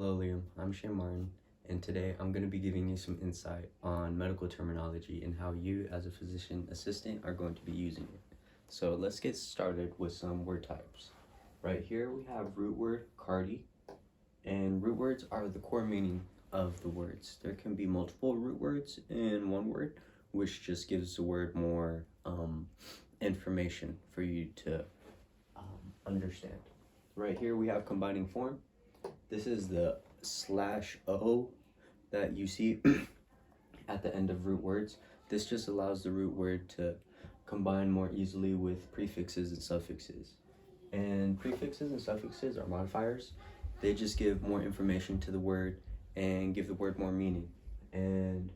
Hello, Liam. I'm Shane Martin, and today I'm going to be giving you some insight on medical terminology and how you, as a physician assistant, are going to be using it. So let's get started with some word types. Right here we have root word cardi, and root words are the core meaning of the words. There can be multiple root words in one word, which just gives the word more information for you to understand. Right here we have combining form. This is the /o that you see at the end of root words. This just allows the root word to combine more easily with prefixes and suffixes. And prefixes and suffixes are modifiers. They just give more information to the word and give the word more meaning. And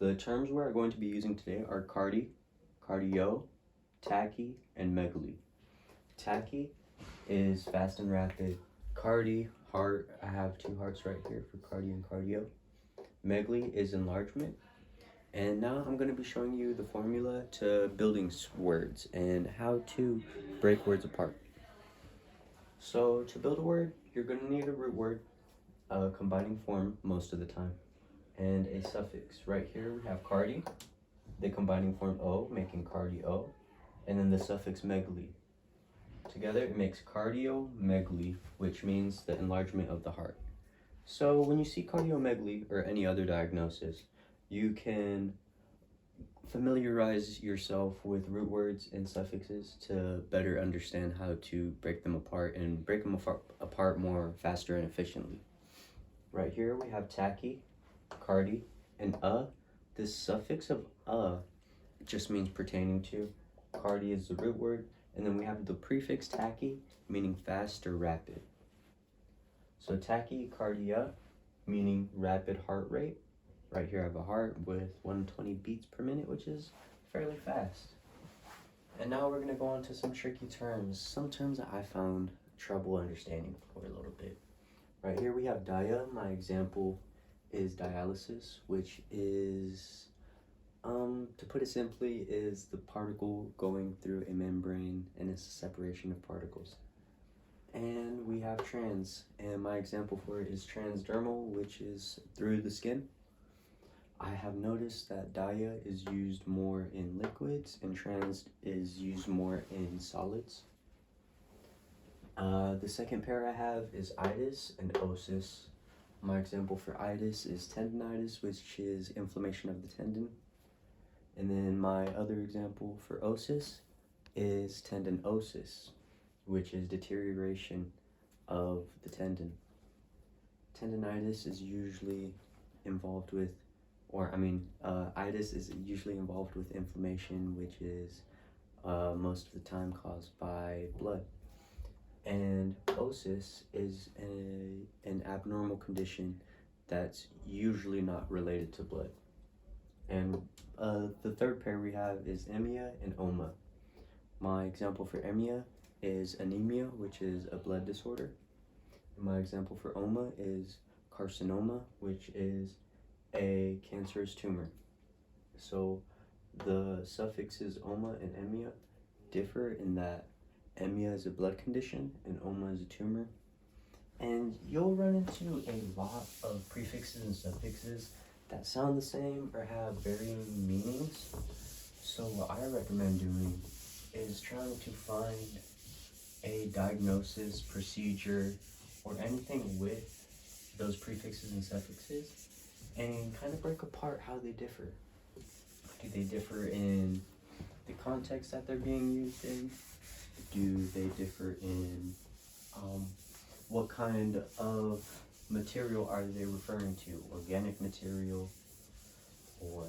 the terms we're going to be using today are cardi, cardio, tachy, and megaly. Tachy is fast and rapid. Cardi, heart, I have two hearts right here for cardi and cardio. Megaly is enlargement. And now I'm going to be showing you the formula to building words and how to break words apart. So to build a word, you're going to need a root word, a combining form most of the time, and a suffix. Right here we have cardi, the combining form o, making cardio, and then the suffix megaly. Together it makes cardiomegaly, which means the enlargement of the heart. So when you see cardiomegaly or any other diagnosis, you can familiarize yourself with root words and suffixes to better understand how to break them apart and break them apart more faster and efficiently. Right here we have tachy, cardi, and This suffix of just means pertaining to. Cardi is the root word, and then we have the prefix tachy, meaning fast or rapid. So tachycardia, meaning rapid heart rate. Right here I have a heart with 120 beats per minute, which is fairly fast. And now we're going to go on to some tricky terms, some terms that I found trouble understanding for a little bit. Right here we have dia. My example is dialysis, which is, to put it simply, is the particle going through a membrane, and it's a separation of particles. And we have trans, and my example for it is transdermal, which is through the skin. I have noticed that dia is used more in liquids and trans is used more in solids. The second pair I have is itis and osis. My example for itis is tendinitis, which is inflammation of the tendon. And then my other example for osis is tendinosis, which is deterioration of the tendon. Tendinitis is usually involved with, itis is usually involved with inflammation, which is most of the time caused by blood. And osis is an abnormal condition that's usually not related to blood. And the third pair we have is emia and oma. My example for emia is anemia, which is a blood disorder. And my example for oma is carcinoma, which is a cancerous tumor. So the suffixes oma and emia differ in that emia is a blood condition and oma is a tumor. And you'll run into a lot of prefixes and suffixes that sound the same or have varying meanings. So what I recommend doing is trying to find a diagnosis, procedure, or anything with those prefixes and suffixes and kind of break apart how they differ. Do they differ in the context that they're being used in? Do they differ in what kind of material are they referring to? Organic material, or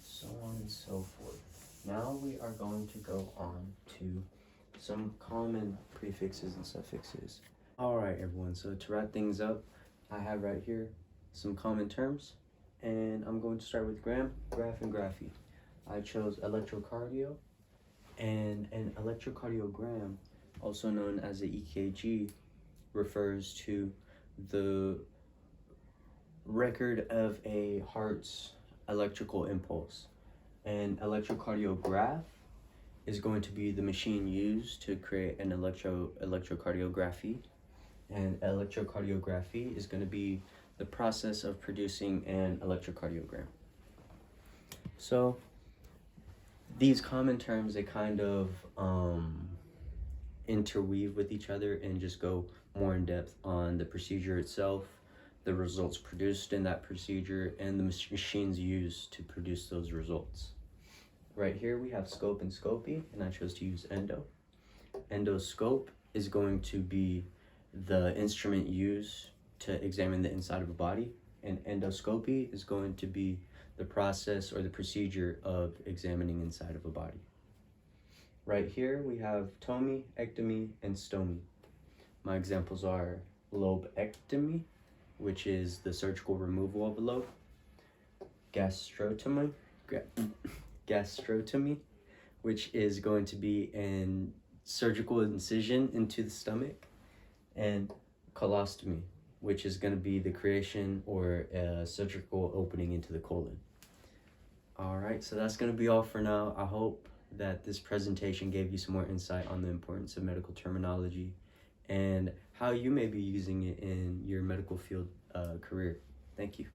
so on and so forth. Now we are going to go on to some common prefixes and suffixes. Alright everyone, so to wrap things up, I have right here some common terms, and I'm going to start with gram, graph, and graphy. I chose electrocardio, and an electrocardiogram, also known as the EKG, refers to the record of a heart's electrical impulse. An electrocardiograph is going to be the machine used to create an electrocardiography. And electrocardiography is going to be the process of producing an electrocardiogram. So these common terms, they kind of interweave with each other and just go more in depth on the procedure itself, the results produced in that procedure, and the machines used to produce those results. Right here we have scope and scopy, and I chose to use endo. Endoscope is going to be the instrument used to examine the inside of a body, and endoscopy is going to be the process or the procedure of examining inside of a body. Right here we have tomy, ectomy, and stomy. My examples are lobectomy, which is the surgical removal of a lobe, gastrotomy, which is going to be an surgical incision into the stomach, and colostomy, which is going to be the creation or a surgical opening into the colon. All right, so that's going to be all for now. I hope that this presentation gave you some more insight on the importance of medical terminology and how you may be using it in your medical field career. Thank you.